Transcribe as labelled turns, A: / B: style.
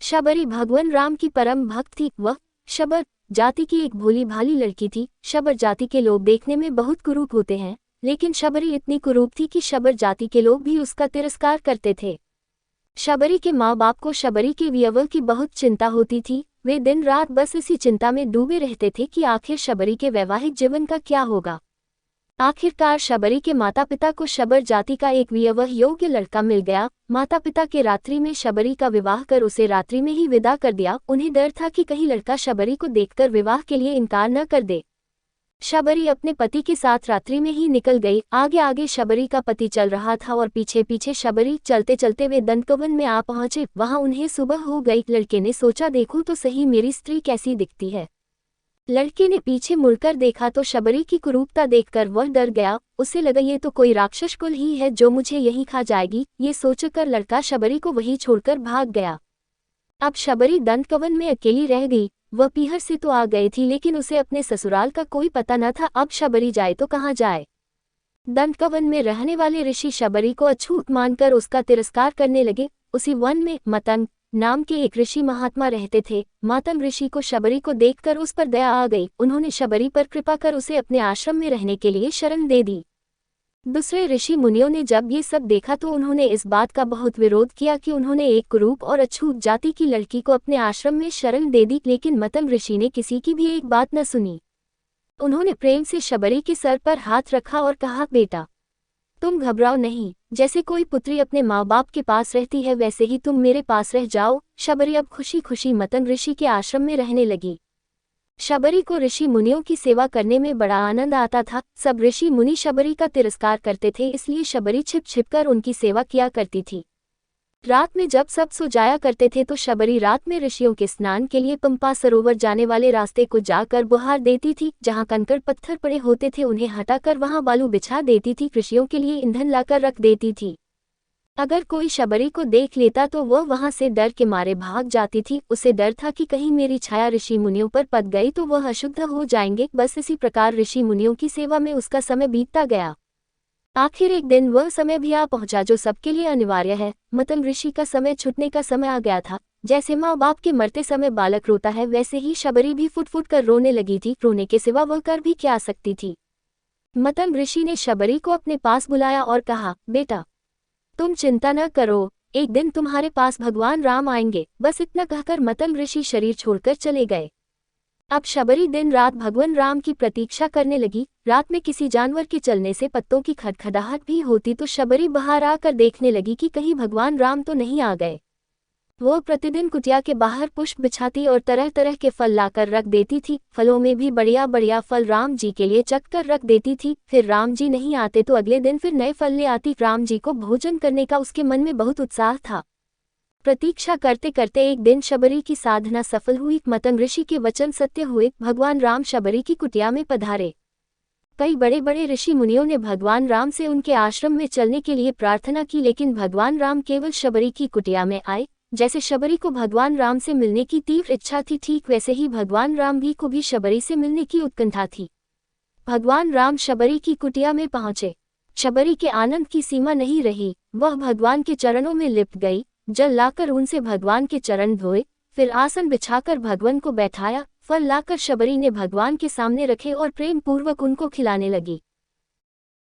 A: शबरी भगवान राम की परम भक्त थी। वह शबर जाति की एक भोली भाली लड़की थी। शबर जाति के लोग देखने में बहुत कुरूप होते हैं, लेकिन शबरी इतनी कुरूप थी कि शबर जाति के लोग भी उसका तिरस्कार करते थे। शबरी के माँ बाप को शबरी के वियवल की बहुत चिंता होती थी। वे दिन रात बस इसी चिंता में डूबे रहते थे कि आखिर शबरी के वैवाहिक जीवन का क्या होगा। आखिरकार शबरी के माता पिता को शबर जाति का एक विवाह योग्य लड़का मिल गया। माता पिता के रात्रि में शबरी का विवाह कर उसे रात्रि में ही विदा कर दिया। उन्हें डर था कि कहीं लड़का शबरी को देखकर विवाह के लिए इनकार न कर दे। शबरी अपने पति के साथ रात्रि में ही निकल गई। आगे आगे शबरी का पति चल रहा था और पीछे पीछे शबरी। चलते चलते वे दंतकवन में आ पहुंचे। वहां उन्हें सुबह हो गई। लड़के ने सोचा, देखूं तो सही मेरी स्त्री कैसी दिखती है। लड़के ने पीछे मुड़कर देखा तो शबरी की कुरूपता देखकर वह डर गया। उसे लगा ये तो कोई राक्षस कुल ही है जो मुझे यहीं खा जाएगी। ये सोचकर लड़का शबरी को वहीं छोड़कर भाग गया। अब शबरी दंतकवन में अकेली रह गई। वह पीहर से तो आ गई थी, लेकिन उसे अपने ससुराल का कोई पता न था। अब शबरी जाए तो कहाँ जाए। दंतकवन में रहने वाले ऋषि शबरी को अछूत मानकर उसका तिरस्कार करने लगे। उसी वन में मतंग नाम के एक ऋषि महात्मा रहते थे। मतंग ऋषि को शबरी को देखकर उस पर दया आ गई। उन्होंने शबरी पर कृपा कर उसे अपने आश्रम में रहने के लिए शरण दे दी। दूसरे ऋषि मुनियों ने जब ये सब देखा तो उन्होंने इस बात का बहुत विरोध किया कि उन्होंने एक कुरूप और अछूत जाति की लड़की को अपने आश्रम में शरण दे दी। लेकिन मतंग ऋषि ने किसी की भी एक बात न सुनी। उन्होंने प्रेम से शबरी के सर पर हाथ रखा और कहा, बेटा तुम घबराओ नहीं। जैसे कोई पुत्री अपने माँ बाप के पास रहती है, वैसे ही तुम मेरे पास रह जाओ। शबरी अब खुशी खुशी मतंग ऋषि के आश्रम में रहने लगी। शबरी को ऋषि मुनियों की सेवा करने में बड़ा आनंद आता था। सब ऋषि मुनि शबरी का तिरस्कार करते थे, इसलिए शबरी छिप छिप कर उनकी सेवा किया करती थी। रात में जब सब सो जाया करते थे तो शबरी रात में ऋषियों के स्नान के लिए पंपा सरोवर जाने वाले रास्ते को जाकर बुहार देती थी। जहाँ कंकड़ पत्थर पड़े होते थे उन्हें हटाकर वहाँ बालू बिछा देती थी। ऋषियों के लिए ईंधन लाकर रख देती थी। अगर कोई शबरी को देख लेता तो वह वहां से डर के मारे भाग जाती थी। उसे डर था कि कहीं मेरी छाया ऋषि मुनियों पर पड़ गई तो वह अशुद्ध हो जाएंगे। बस इसी प्रकार ऋषि मुनियों की सेवा में उसका समय बीतता गया। आखिर एक दिन वह समय भी आ पहुंचा जो सबके लिए अनिवार्य है। मतंग ऋषि का समय छूटने का समय आ गया था। जैसे माँ बाप के मरते समय बालक रोता है, वैसे ही शबरी भी फुट फुट कर रोने लगी थी। रोने के सिवा वह कर भी क्या सकती थी। मतंग ऋषि ने शबरी को अपने पास बुलाया और कहा, बेटा तुम चिंता न करो, एक दिन तुम्हारे पास भगवान राम आएंगे। बस इतना कहकर मतंग ऋषि शरीर छोड़कर चले गए। अब शबरी दिन रात भगवान राम की प्रतीक्षा करने लगी। रात में किसी जानवर के चलने से पत्तों की खड़खड़ाहट भी होती तो शबरी बाहर आकर देखने लगी कि कहीं भगवान राम तो नहीं आ गए। वो प्रतिदिन कुटिया के बाहर पुष्प बिछाती और तरह तरह के फल लाकर रख देती थी। फलों में भी बढ़िया बढ़िया फल राम जी के लिए चख कर रख देती थी। फिर राम जी नहीं आते तो अगले दिन फिर नए फल ले आती। राम जी को भोजन करने का उसके मन में बहुत उत्साह था। प्रतीक्षा करते करते एक दिन शबरी की साधना सफल हुई। मतंग ऋषि के वचन सत्य हुए। भगवान राम शबरी की कुटिया में पधारे। कई बड़े बड़े ऋषि मुनियों ने भगवान राम से उनके आश्रम में चलने के लिए प्रार्थना की, लेकिन भगवान राम केवल शबरी की कुटिया में आए। जैसे शबरी को भगवान राम से मिलने की तीव्र इच्छा थी, ठीक वैसे ही भगवान राम को भी शबरी से मिलने की उत्कंठा थी। भगवान राम शबरी की कुटिया में पहुंचे। शबरी के आनंद की सीमा नहीं रही। वह भगवान के चरणों में लिपट गई। जल लाकर उनसे भगवान के चरण धोए, फिर आसन बिछाकर भगवान को बैठाया। फल लाकर शबरी ने भगवान के सामने रखे और प्रेम पूर्वक उनको खिलाने लगी।